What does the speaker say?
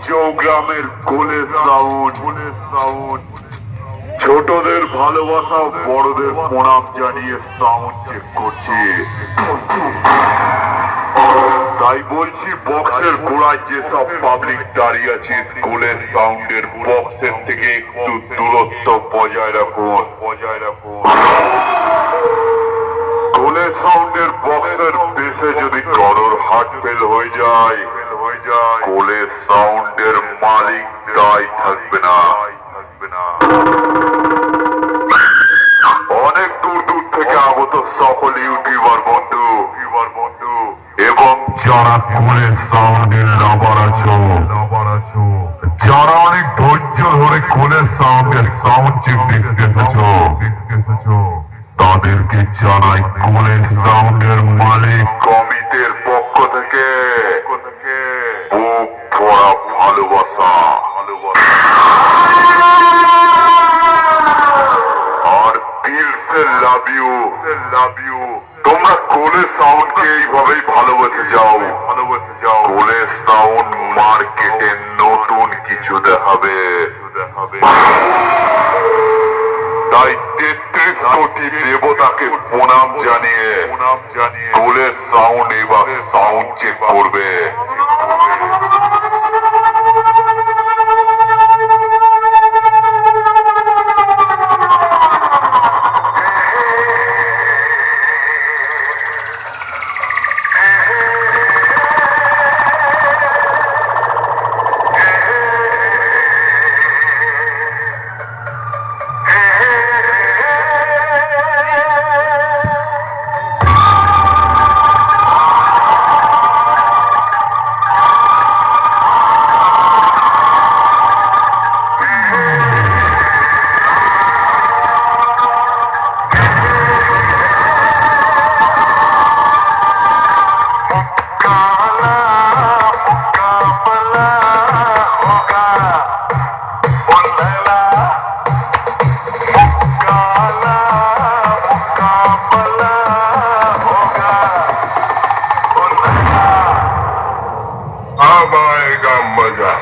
চৌগ্রামের কোলের সাউন্ড ছোটদের ভালোবাসা বড়দের প্রণাম জানিয়ে সাউন্ড চেক করছি। তাই বলছি বক্সের গোড়ায় যেসব পাবলিক দাঁড়িয়ে আছে স্কুলের সাউন্ডের বক্সের থেকে একটু দূরত্ব বজায় রাখুন। স্কুলের সাউন্ডের বক্সের বেসে যদি কারোর হার্ট ফেল হয়ে যায় স্কুলের সাউন্ডের মালিক দায় থাকবে না। অনেক দূর থেকে আগত সকল ইউটিউবার বন্ধু এবং যারা কোলের সাউন্ডের লাভার আছো, যারা অনেক ধৈর্য ধরে কোলের সাউন্ডের সাউন্ড চেক দেখতে এসেছো, তাদেরকে জানাই কোলের সাউন্ডের মালিক কমিটির পক্ষ থেকে বুক ভরা ভালোবাসা আর দিল সে লাভ ইউ। তোমরা কোলের সাউন্ডকে এইভাবেই ভালোবেসে যাও। কোলের সাউন্ড মার্কেটে নতুন কিছু দেখাবে। তাই 33 কোটি দেবতাকে প্রণাম জানিয়ে কোলের সাউন্ড এবার সাউন্ড চেক করবে। अब आएगा मजा।